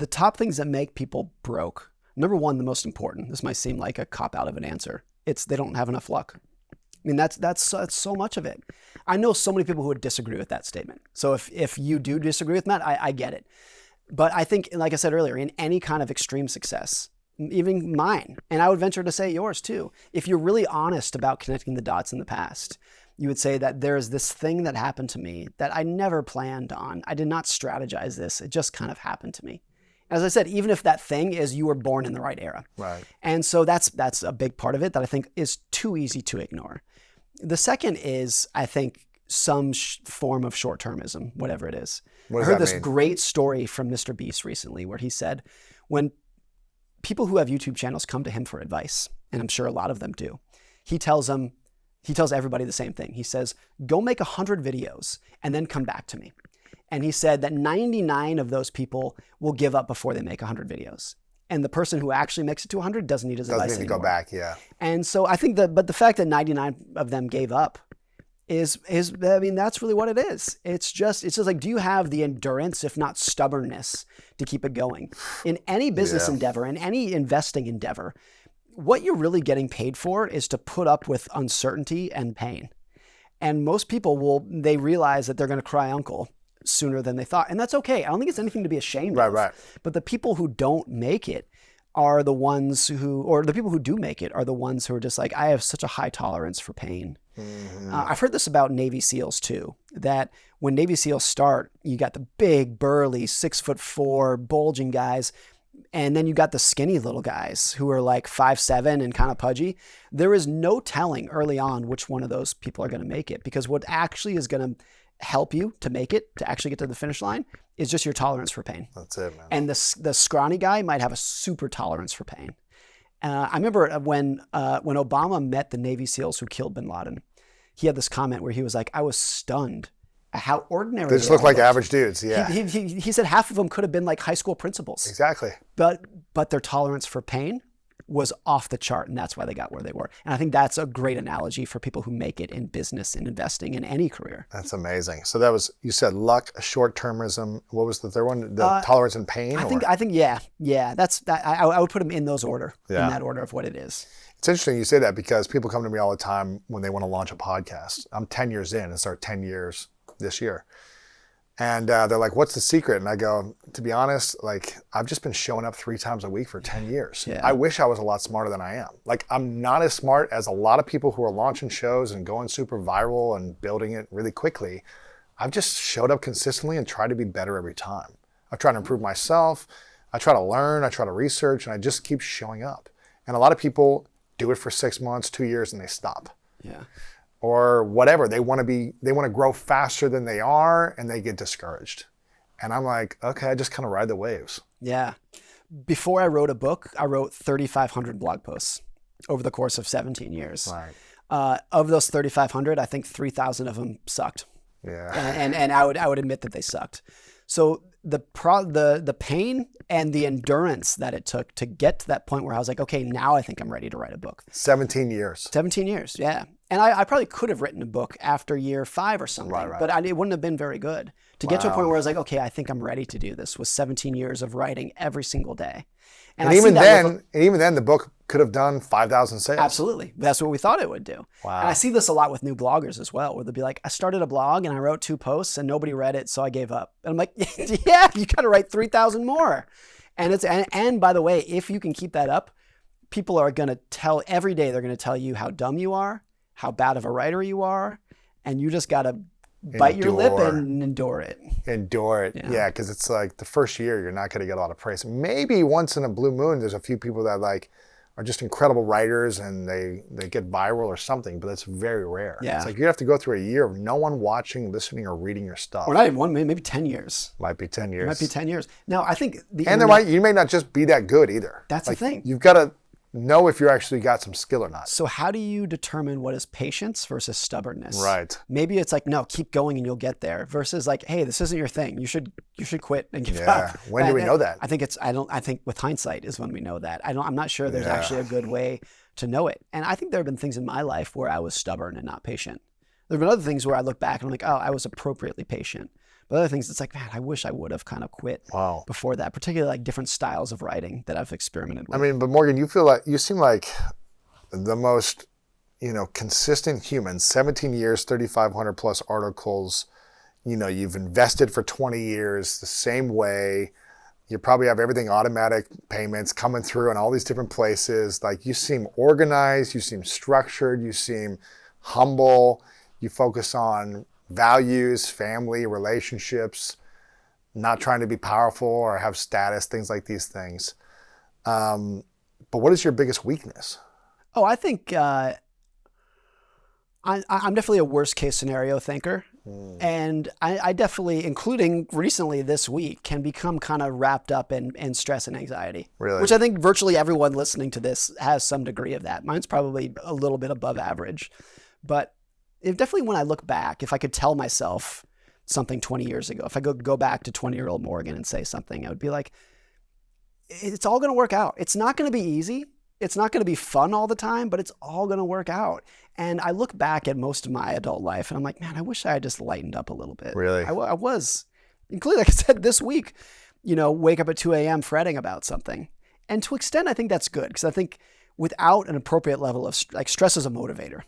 the top things that make people broke. Number one, the most important. This might seem like a cop out of an answer. It's they don't have enough luck. I mean, that's so much of it. I know so many people who would disagree with that statement. So if you do disagree with that, I get it. But I think, like I said earlier, in any kind of extreme success, even mine, and I would venture to say yours too, if you're really honest about connecting the dots in the past, you would say that there's this thing that happened to me that I never planned on. I did not strategize this. It just kind of happened to me. As I said, even if that thing is you were born in the right era. Right. And so that's a big part of it that I think is too easy to ignore. The second is, I think, some form of short-termism, whatever it is. What does I heard that this mean? Great story from Mr. Beast recently where he said, when people who have YouTube channels come to him for advice, and I'm sure a lot of them do, he tells everybody the same thing. He says, go make 100 videos and then come back to me. And he said that 99 of those people will give up before they make 100 videos. And the person who actually makes it to 100 doesn't need his advice Doesn't need to anymore. go back, yeah. And so I think but the fact that 99 of them gave up is I mean, that's really what it is. It's just like, do you have the endurance, if not stubbornness, to keep it going? In any business endeavor, in any investing endeavor, what you're really getting paid for is to put up with uncertainty and pain. And most people they realize that they're going to cry uncle sooner than they thought. And that's okay. I don't think it's anything to be ashamed of. Right. But the people who don't make it are the ones or the people who do make it are the ones who are just like, I have such a high tolerance for pain. Mm-hmm. I've heard this about Navy SEALs too, that when Navy SEALs start, you got the big, burly, 6'4", bulging guys. And then you got the skinny little guys who are like 5'7" and kind of pudgy. There is no telling early on which one of those people are going to make it, because what actually is going to help you to make it, to actually get to the finish line, is just your tolerance for pain. That's it, man. And the scrawny guy might have a super tolerance for pain. I remember when Obama met the Navy SEALs who killed bin Laden, he had this comment where he was like, I was stunned at how ordinary They just look like average dudes, yeah. He said half of them could have been like high school principals. Exactly. But their tolerance for pain was off the chart, and that's why they got where they were. And I think that's a great analogy for people who make it in business and investing in any career. That's amazing. So that was, you said luck, short-termism. What was the third one? The tolerance and pain? I think yeah. I would put them in those order, in that order of what it is. It's interesting you say that, because people come to me all the time when they want to launch a podcast. I'm 10 years in and start 10 years this year. And they're like, what's the secret? And I go, to be honest, like, I've just been showing up 3 times a week for 10 years. Yeah. I wish I was a lot smarter than I am. Like, I'm not as smart as a lot of people who are launching shows and going super viral and building it really quickly. I've just showed up consistently and tried to be better every time. I try to improve myself. I try to learn. I try to research, and I just keep showing up. And a lot of people do it for 6 months, 2 years, and they stop. Yeah. Or whatever. They want to grow faster than they are, and they get discouraged. And I'm like, okay, I just kind of ride the waves. Yeah. Before I wrote a book, I wrote 3,500 blog posts over the course of 17 years. Right. Of those 3,500, I think 3,000 of them sucked. Yeah. And I would admit that they sucked. So the pain and the endurance that it took to get to that point where I was like, okay, now I think I'm ready to write a book. 17 years. 17 years, yeah. And I probably could have written a book after year 5 or something, Right. but it wouldn't have been very good. To get to a point where I was like, okay, I think I'm ready to do this, was 17 years of writing every single day. And even then, the book could have done 5,000 sales. Absolutely. That's what we thought it would do. Wow. And I see this a lot with new bloggers as well, where they'll be like, I started a blog and I wrote 2 posts and nobody read it, so I gave up. And I'm like, yeah, you got to write 3,000 more. And by the way, if you can keep that up, people are going to every day, they're going to tell you how dumb you are, how bad of a writer you are, and you just got to bite your lip and endure it. Endure it. Yeah, because it's like the first year, you're not going to get a lot of praise. Maybe once in a blue moon, there's a few people that like are just incredible writers and they get viral or something, but that's very rare. Yeah. It's like you have to go through a year of no one watching, listening, or reading your stuff. Or not even 1, maybe 10 years. Might be 10 years. It might be 10 years. Now, I think you may not just be that good either. That's like, the thing. You've got to know if you actually got some skill or not. So how do you determine what is patience versus stubbornness? Right. Maybe it's like, no, keep going and you'll get there, versus like, hey, this isn't your thing. You should quit and give up. When do we know that? I think with hindsight is when we know that. I'm not sure there's actually a good way to know it. And I think there have been things in my life where I was stubborn and not patient. There have been other things where I look back and I'm like, oh, I was appropriately patient. But other things, it's like, man, I wish I would have kind of quit Wow. before that, particularly like different styles of writing that I've experimented with. I mean, but Morgan, you seem like the most, consistent human. 17 years, 3,500 plus articles. You've invested for 20 years the same way. You probably have everything automatic payments coming through in all these different places. Like, you seem organized, you seem structured, you seem humble. You focus on values, family, relationships, not trying to be powerful or have status, things like these things. But what is your biggest weakness? Oh, I think I'm definitely a worst case scenario thinker. And I definitely, including recently this week, can become kind of wrapped up in stress and anxiety. Really? Which I think virtually everyone listening to this has some degree of that. Mine's probably a little bit above average. But definitely when I look back, if I could tell myself something 20 years ago, if I could go back to 20-year-old Morgan and say something, I would be like, it's all going to work out. It's not going to be easy. It's not going to be fun all the time, but it's all going to work out. And I look back at most of my adult life and I'm like, man, I wish I had just lightened up a little bit. Really? I was, including, like I said, this week, wake up at 2 a.m. fretting about something. And to extent, I think that's good, because I think without an appropriate level of, like, stress is a motivator.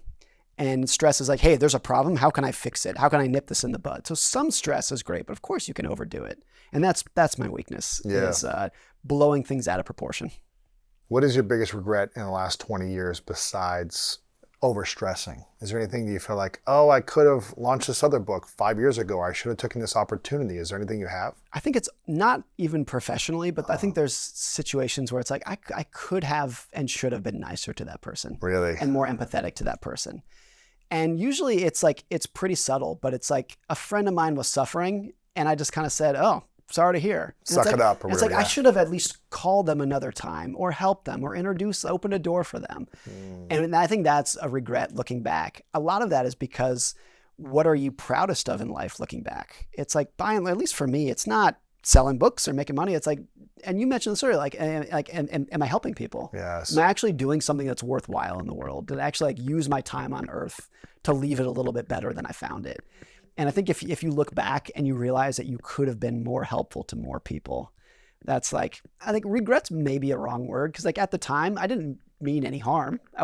And stress is like, hey, there's a problem. How can I fix it? How can I nip this in the bud? So some stress is great, but of course you can overdo it. And that's my weakness, is blowing things out of proportion. What is your biggest regret in the last 20 years besides overstressing? Is there anything that you feel like, oh, I could have launched this other book 5 years ago, or I should have taken this opportunity? Is there anything you have? I think it's not even professionally, but I think there's situations where it's like, I could have and should have been nicer to that person. Really? And more empathetic to that person. And usually it's like, it's pretty subtle, but it's like a friend of mine was suffering and I just kind of said, oh, sorry to hear. Suck it up. Or it's like, I should have at least called them another time or helped them or opened a door for them. And I think that's a regret looking back. A lot of that is because what are you proudest of in life looking back? It's like, at least for me, it's not selling books or making money. It's like, and you mentioned this earlier, am I helping people? Yes. Am I actually doing something that's worthwhile in the world? Did I actually use my time on earth to leave it a little bit better than I found it? And I think if you look back and you realize that you could have been more helpful to more people, that's like, I think regret's maybe a wrong word, because like at the time I didn't mean any harm. I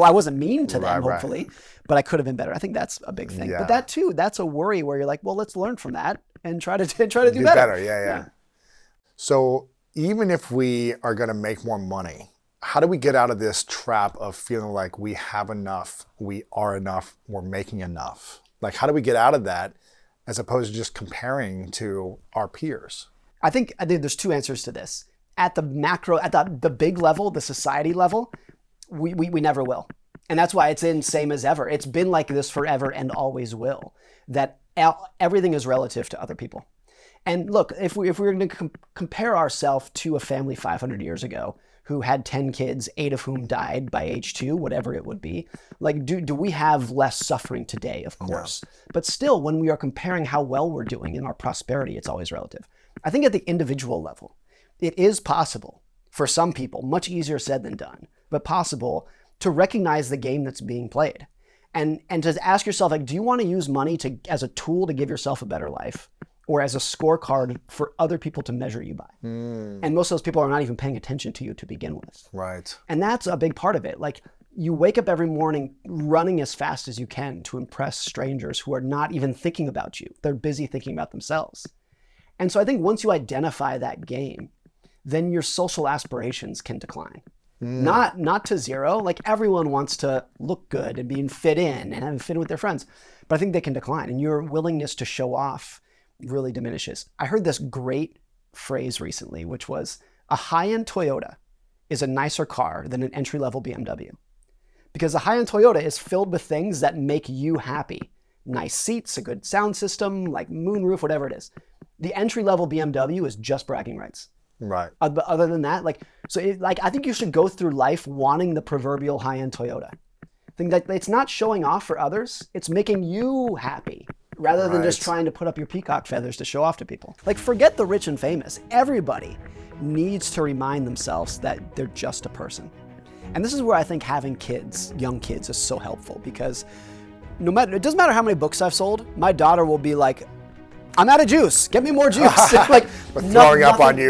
wasn't mean to them, hopefully, but I could have been better. I think that's a big thing. Yeah. But that too, that's a worry where you're like, well, let's learn from that and try to do better. Yeah. So even if we are going to make more money, how do we get out of this trap of feeling like we have enough, we are enough, we're making enough? Like, how do we get out of that as opposed to just comparing to our peers? I think there's two answers to this. At the macro, at the big level, the society level, we never will. And that's why it's in same as ever. It's been like this forever and always will. That everything is relative to other people. And look, if we're going to compare ourselves to a family 500 years ago who had 10 kids, 8 of whom died by age 2, whatever it would be, like, do we have less suffering today? Of course. No. But still, when we are comparing how well we're doing in our prosperity, it's always relative. I think at the individual level, it is possible for some people, much easier said than done, but possible to recognize the game that's being played. And to ask yourself, like, do you want to use money as a tool to give yourself a better life, or as a scorecard for other people to measure you by? And most of those people are not even paying attention to you to begin with. Right. And that's a big part of it. Like, you wake up every morning running as fast as you can to impress strangers who are not even thinking about you. They're busy thinking about themselves. And so I think once you identify that game, then your social aspirations can decline. Not to zero. Like, everyone wants to look good and be fit in and fit in with their friends, but I think they can decline, and your willingness to show off really diminishes. I heard this great phrase recently, which was, a high-end Toyota is a nicer car than an entry-level BMW. Because a high-end Toyota is filled with things that make you happy. Nice seats, a good sound system, like moonroof, whatever it is. The entry-level BMW is just bragging rights. Right. But other than that, I think you should go through life wanting the proverbial high-end Toyota. I think that it's not showing off for others, it's making you happy, rather than just trying to put up your peacock feathers to show off to people. Like, forget the rich and famous. Everybody needs to remind themselves that they're just a person. And this is where I think having kids, young kids, is so helpful, because it doesn't matter how many books I've sold, my daughter will be like, I'm out of juice. Get me more juice. Like We're throwing up on nothing- you.